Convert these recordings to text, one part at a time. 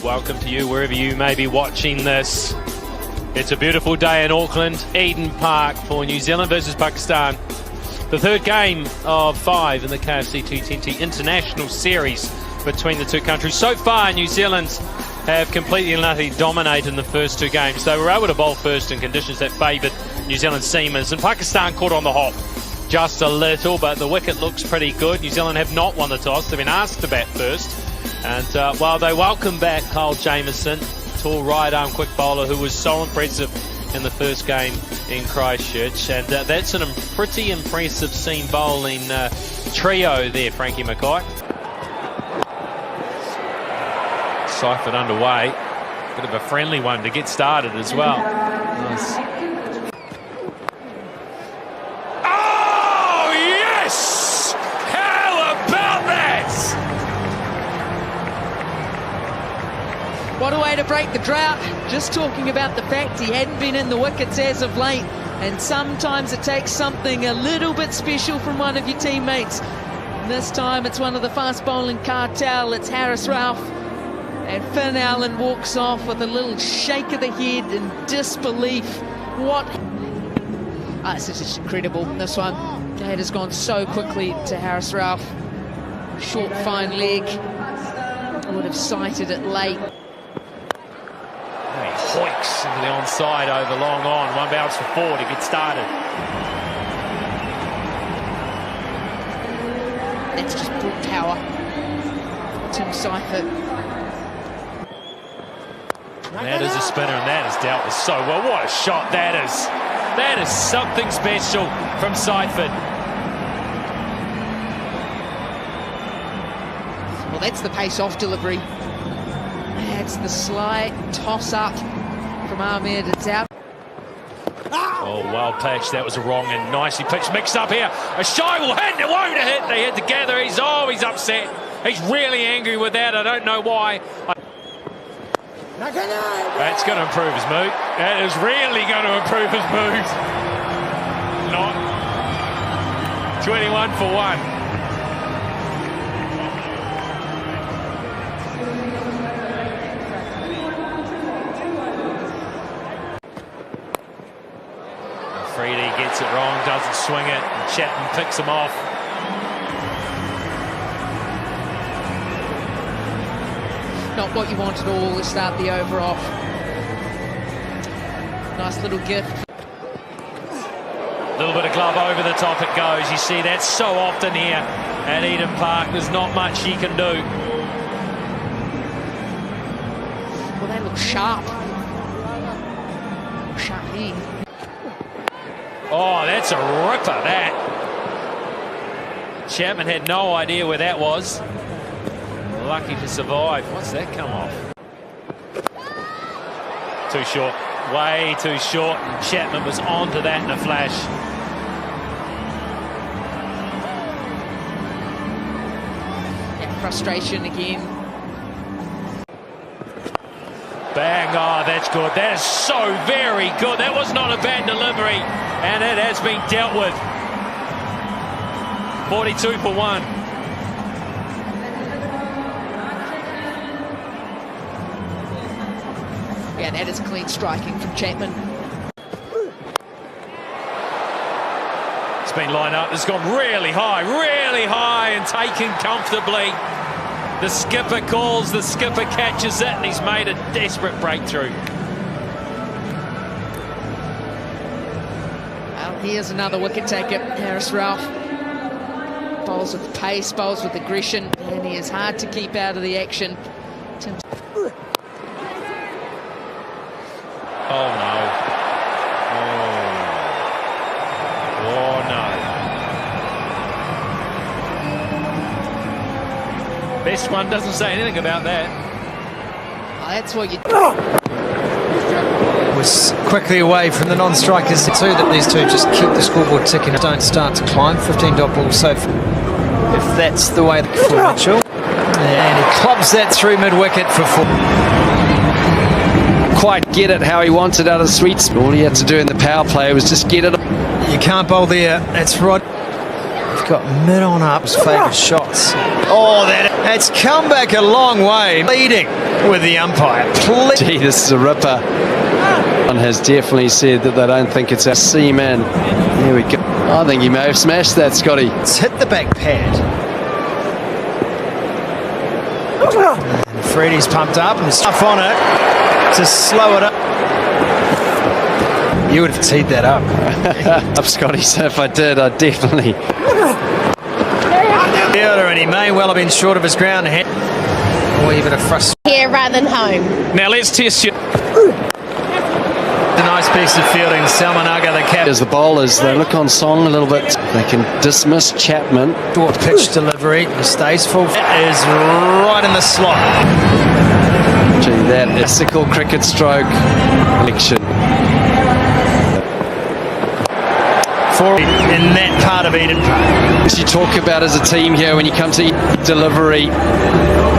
welcome to you wherever you may be watching this. It's a beautiful day in Auckland, Eden Park for New Zealand versus Pakistan. The third game of 5 in the KFC T20 International Series between the two countries. So far, New Zealand have completely and utterly dominated in the first two games. They were able to bowl first in conditions that favoured New Zealand seamers, and Pakistan caught on the hop just a little, but the wicket looks pretty good. New Zealand have not won the toss. They've been asked to bat first, and while they welcome back Kyle Jamieson, tall right-arm quick bowler who was so impressive in the first game in Christchurch, and that's a pretty impressive seam bowling trio there, Frankie Mackay. Seifert underway, bit of a friendly one to get started as well. Nice. Oh yes! How about that? What a way to break the drought. Just talking about the fact he hadn't been in the wickets as of late, and sometimes it takes something a little bit special from one of your teammates. And this time it's one of the fast bowling cartel. It's Harris Ralph, and Finn Allen walks off with a little shake of the head in disbelief. What? This is just incredible, this one. It has gone so quickly to Harris Ralph. Short, fine leg. Would have sighted it late. He hoiks into the onside over long on. One bounce for 4 to get started. That's just brute power. Tim Seifert. That is a spinner, and that is dealt with so well. What a shot that is. That is something special from Seifert. Well, that's the pace-off delivery. That's the slight toss-up from Ahmed. It's out. Oh, well pitched. That was a wrong and nicely pitched. Mixed up here. A shy will hit. It won't hit. They hit together. He's upset. He's really angry with that. I don't know why. That's going to improve his mood. That is really going to improve his mood. Not 21 for 1. Freedy gets it wrong, doesn't swing it, and Chapman picks him off. Not what you want at all to start the over off. Nice little gift. A little bit of glove over the top it goes. You see that so often here at Eden Park. There's not much he can do. Well, that looks sharp. Sharp here. Oh, that's a ripper, that. Chapman had no idea where that was. Lucky to survive. What's that come off? Too short. Way too short. And Chapman was onto that in a flash. Yeah, frustration again. Bang. Oh, that's good. That is so very good. That was not a bad delivery. And it has been dealt with. 42 for 1. Yeah, that is clean striking from Chapman. It's been lined up. It's gone really high and taken comfortably. The skipper calls, the skipper catches it, and he's made a desperate breakthrough. Well, here's another wicket taker, Harris Ralph. Bowls with pace, bowls with aggression, and he is hard to keep out of the action. Oh no. Oh no. Best one doesn't say anything about that. Oh, that's what you... Was quickly away from the non-strikers too, that these two just keep the scoreboard ticking, don't start to climb. 15 dot ball, so if that's the way for Mitchell. And he clubs that through mid-wicket for 4. Quite get it how he wants it out of the sweet spot. All he had to do in the power play was just get it. You can't bowl there, that's right. got mid on up his favourite shots. Oh, that's come back a long way, leading with the umpire. Gee, this is a ripper. One has definitely said that they don't think it's a seaman. There we go. I think he may have smashed that, Scotty. It's hit the back pad. And Freddie's pumped up and stuff on it to slow it up. You would have teed that up. Up, Scotty, so if I did, I'd definitely. And he may well have been short of his ground hand. Or even a frustration. Here rather than home. Now let's test you. A nice piece of fielding. Salmanaga, the cap. As the bowlers, they look on song a little bit. They can dismiss Chapman. Short pitch delivery. He stays full. That is right in the slot. Gee, that is sickle cricket stroke election. For in that part of Eden Park. You talk about as a team here when you come to delivery.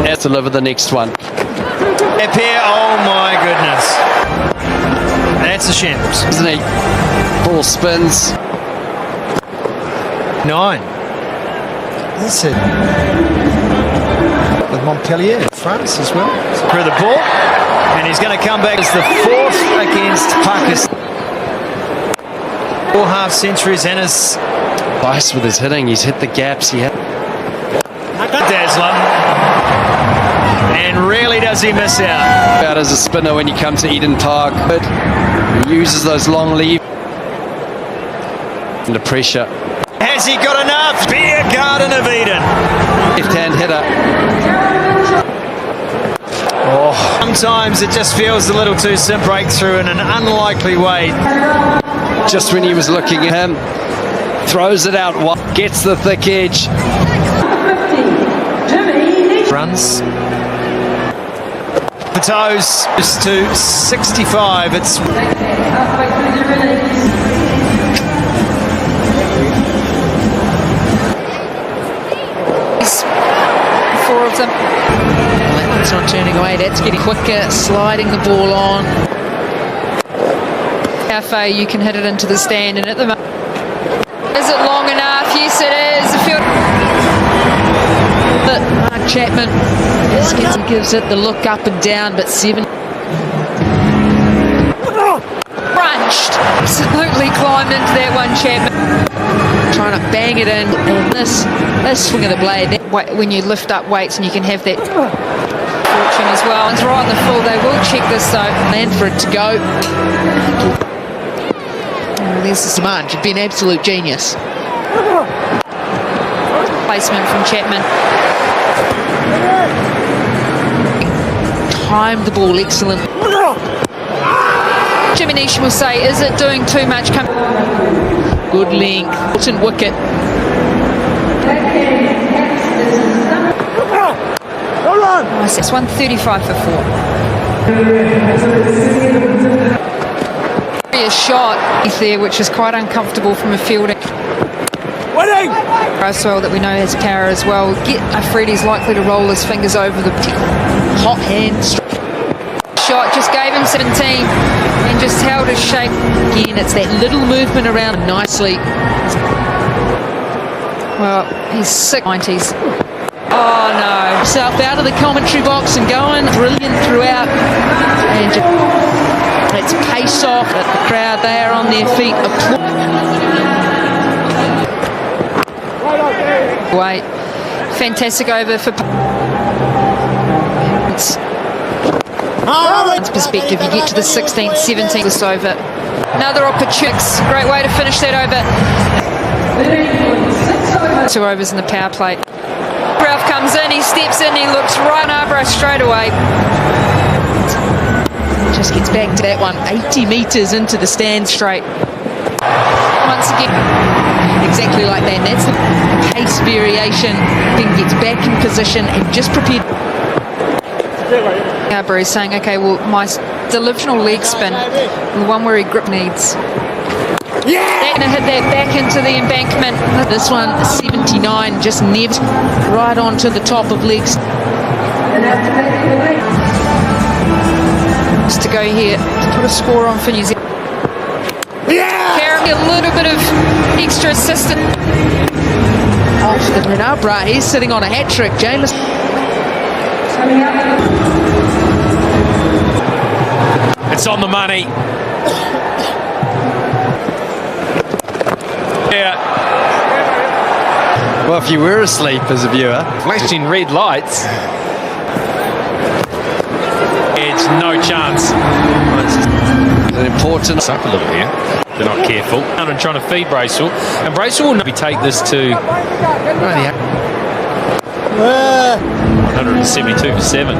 Let's deliver the next one. Up here, oh my goodness. That's a shambles. Isn't he? Ball spins. 9. That's it. With Montpellier in front as well. Through the ball. And he's going to come back as the 4th against Pakistan. 4 half centuries and his Vice with his hitting. He's hit the gaps. He had. Dazzler. And really does he miss out. Out as a spinner when you come to Eden Park. But he uses those long leaves. Under pressure. Has he got enough? Beer Garden of Eden. Left-hand hitter. Oh, sometimes it just feels a little too simple. Breakthrough in an unlikely way. Just when he was looking at him, throws it out, gets the thick edge. Runs. The toes is to 65. It's 4 of them. That one's not turning away. That's getting quicker, sliding the ball on. How far you can hit it into the stand, and at the moment, is it long enough? Yes, it is. But Mark Chapman gives it the look up and down, but 7 crunched, absolutely climbed into that one. Chapman trying to bang it in, and this swing of the blade. When you lift up weights, and you can have that fortune as well. It's right in the full. They will check this though, and for it to go. There's the demand. You've been absolute genius. Placement from Chapman. Timed the ball excellent. Jimmy Nish will say, is it doing too much? Good length. Important wicket. Nice. It's 135 for 4. A shot there, which is quite uncomfortable from a fielding. Roswell, that we know has power as well. Freddie's likely to roll his fingers over the hot hand. Shot just gave him 17 and just held his shape. Again, it's that little movement around nicely. Well, he's 90s. Oh no! Himself out of the commentary box and going brilliant throughout. And it's pace off at the crowd. They are on their feet. Wait, fantastic over for. Perspective, you get to the 16th, 17th, this over. Another opportunity. Great way to finish that over. 2 overs in the power play. Ralph comes in, he steps in, he looks right over straight away. Just gets back to that one, 80 metres into the stand straight. Once again, exactly like that. That's the pace variation. Then gets back in position and just prepared. Is saying, okay, well, my delusional leg spin, the one where he grip needs. They're going to hit that back into the embankment. This one, 79, just never right onto the top of legs. Just to go here to put a score on for New Zealand. Carrying a little bit of extra assistance. off. And Renabra, he's sitting on a hat-trick. James. It's on the money. Yeah. Well, if you were asleep as a viewer. Flashing red lights. It's no chance. An important. It's up a little here. They're not careful. And trying to feed Bracewell. And Bracewell will maybe take this to 172 for 7.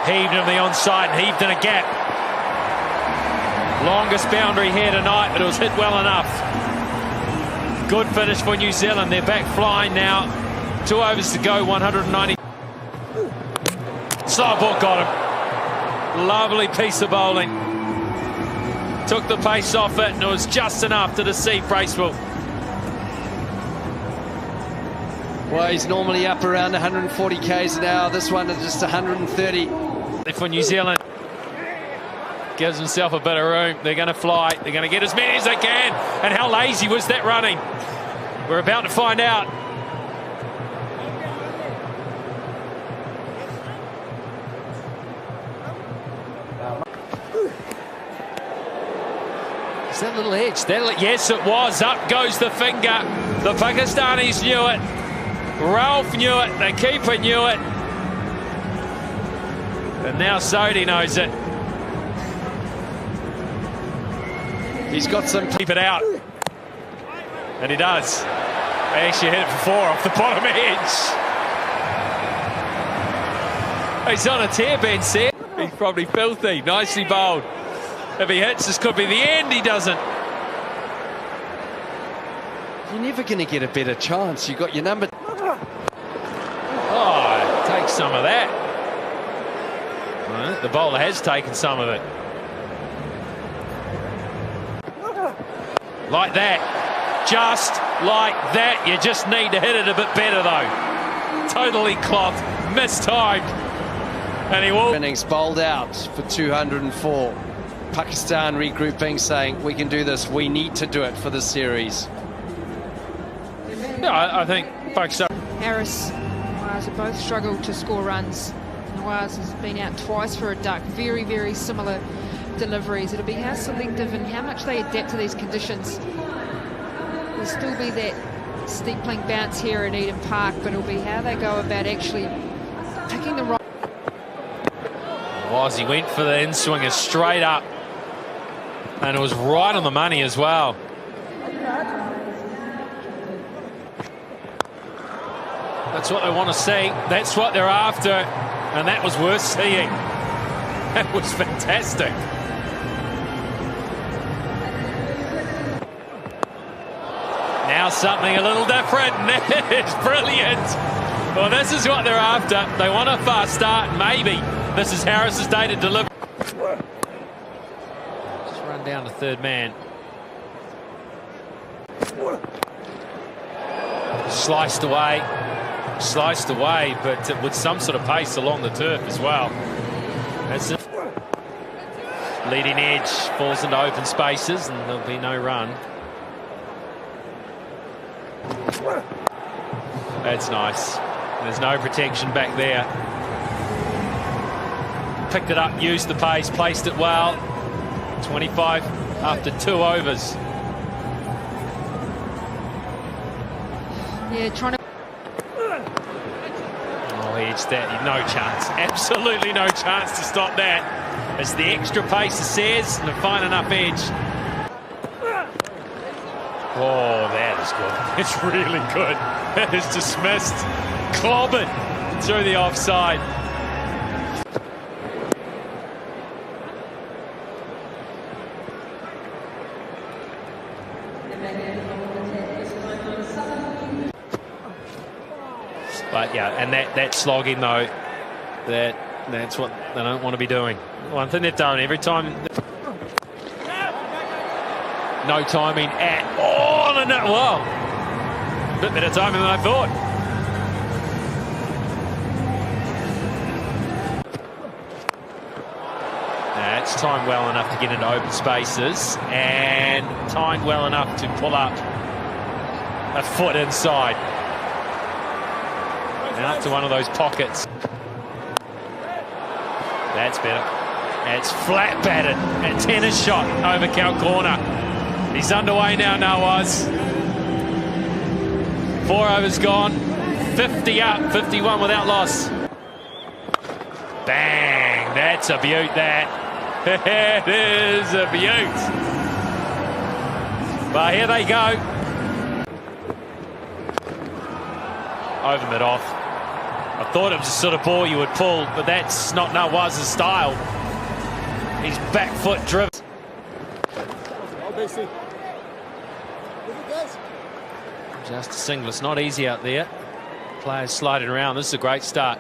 Heaved him the onside and heaved in a gap. Longest boundary here tonight, but it was hit well enough. Good finish for New Zealand. They're back flying now. 2 overs to go, 190. Slow ball got him. Lovely piece of bowling. Took the pace off it, and it was just enough to deceive Bracewell. Well, he's normally up around 140 k's an hour. This one is just 130. For New Zealand. Gives himself a bit of room. They're going to fly. They're going to get as many as they can. And how lazy was that running? We're about to find out. Is that little edge? Yes, it was. Up goes the finger. The Pakistanis knew it. Ralph knew it. The keeper knew it. And now Sodhi knows it. He's got some. Keep it out. And he does. They actually hit it for 4 off the bottom edge. He's on a tear, Ben said. He's probably filthy. Nicely bowled. If he hits, this could be the end. He doesn't. You're never going to get a better chance. You got your number. Oh, take some of that. Well, the bowler has taken some of it. Like that. Just like that. You just need to hit it a bit better, though. Totally cloth. Mistimed. And he will. Innings bowled out for 204. Pakistan regrouping, saying, we can do this. We need to do it for the series. Yeah, I think Pakistan. Harris and Nawaz have both struggled to score runs. Nawaz has been out twice for a duck. Very, very similar deliveries. It'll be how selective and how much they adapt to these conditions. There'll still be that steepling bounce here at Eden Park, but it'll be how they go about actually picking the right. He went for the in-swinger straight up. And it was right on the money as well. That's what they want to see. That's what they're after. And that was worth seeing. That was fantastic. Now something a little different. It's brilliant. Well, this is what they're after. They want a fast start. Maybe this is Harris's day to deliver. Just run down to third man. Sliced away, but with some sort of pace along the turf as well. That's it. Leading edge falls into open spaces and there'll be no run. That's nice. There's no protection back there. Picked it up, used the pace, placed it well. 25 after 2 overs. Yeah, trying to. Oh, he edged that. No chance. Absolutely no chance to stop that. It's the extra pace, it says, and a fine enough edge. Oh, that is good. It's really good. That is dismissed. Clobbered through the offside. But yeah, and that slogging though, that's what they don't want to be doing. One thing they've done every time. No timing at all, and that, well, a bit better timing than I thought. That's It's timed well enough to get into open spaces and timed well enough to pull up a foot inside. And up to one of those pockets. That's better. It's flat batted. A tennis shot over Cal corner. He's underway now, Nawaz. 4 overs gone. 50 up, 51 without loss. Bang! That's a beaut, that. It is a beaut. But here they go. Over mid-off. I thought it was the sort of ball you would pull, but that's not Nawaz's style. He's back foot driven. Just a single. It's not easy out there. Players sliding around. This is a great start.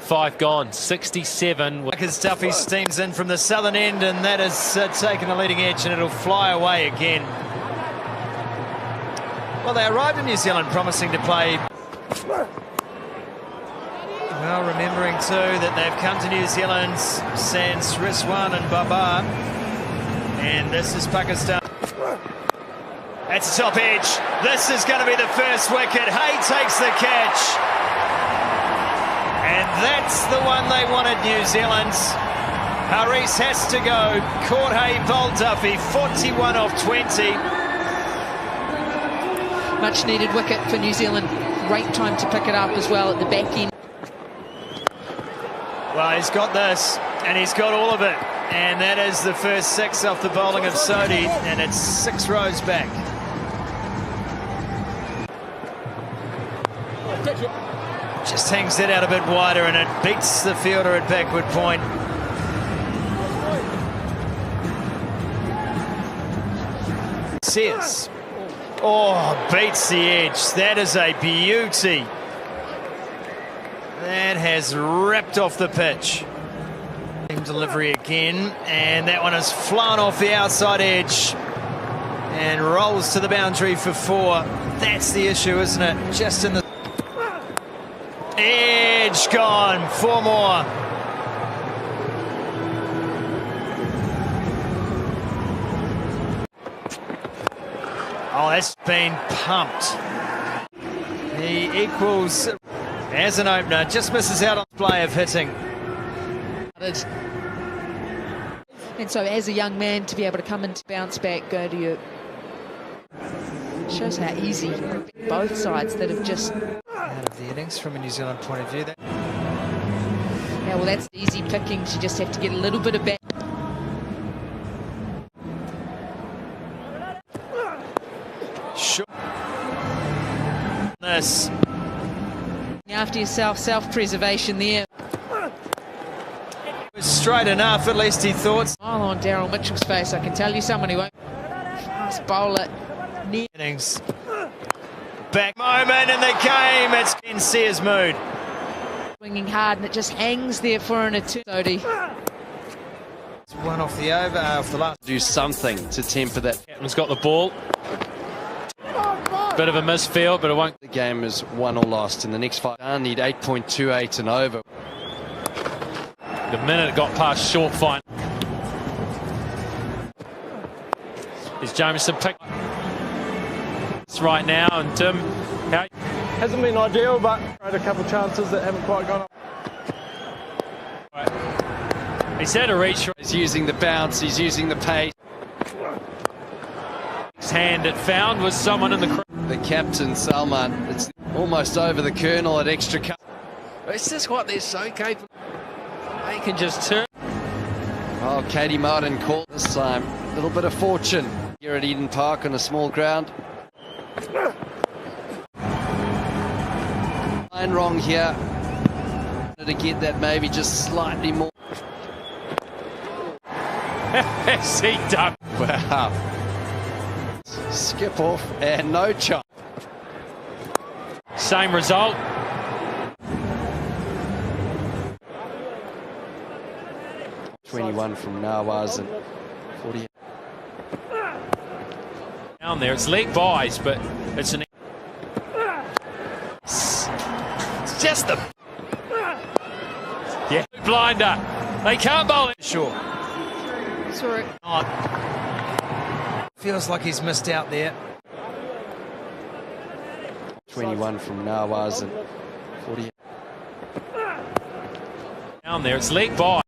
5 gone, 67. As Duffy steams in from the southern end, and that has taken a leading edge, and it'll fly away again. Well, they arrived in New Zealand promising to play. Well, remembering too that they've come to New Zealand since Rizwan and Baba, and this is Pakistan. That's the top edge. This is going to be the first wicket. Hay takes the catch. And that's the one they wanted, New Zealand. Haris has to go. Caught Hay, bowled Duffy, 41 off 20. Much needed wicket for New Zealand. Great time to pick it up as well at the back end. Well, he's got this, and he's got all of it. And that is the first 6 off the bowling of Sodhi, and it's 6 rows back. Just hangs it out a bit wider, and it beats the fielder at backward point. Sears. Oh, beats the edge. That is a beauty. That has ripped off the pitch. Delivery again, and that one has flown off the outside edge and rolls to the boundary for 4. That's the issue, isn't it? Just in the edge, gone. 4 more. Oh, that's been pumped. He equals as an opener, just misses out on the play of hitting. And so as a young man to be able to come and bounce back, go to your... Shows how easy both sides that have just... Out of the innings from a New Zealand point of view. Yeah, well, that's easy pickings. You just have to get a little bit of back. Sure. This. After yourself, self-preservation there. Straight enough, at least he thought. Smile on Daryl Mitchell's face. I can tell you someone who won't fast bowler near. Innings. Back moment in the game. It's in Sears' mood. Swinging hard, and it just hangs there for an eternity. It's 1 off the over, off the last. Do something to temper that. Captain's got the ball. Bit of a misfield, but it won't. The game is won or lost in the next 5. I need 8.28 and over. The minute it got past short fine. Is Jameson picked? It's right now, and Tim, how? Hasn't been ideal, but had a couple chances that haven't quite gone up. He's had a reach. He's using the bounce, he's using the pace. His hand it found was someone in the... The captain, Salman, it's almost over the Colonel at extra cut. It's just what they're so capable. They can just turn. Oh, Katie Martin called this time. A little bit of fortune here at Eden Park on a small ground. Line wrong here. To get that maybe just slightly more. Has he done? Wow. Skip off and no chop. Same result. .21 from Nawaz and 40. Down there, it's leg buys, but it's an... It's just the... Yeah, blinder. They can't bowl it. Sure. Saw it. Feels like he's missed out there. 21 from Nawaz and 40. Down there, it's leg by.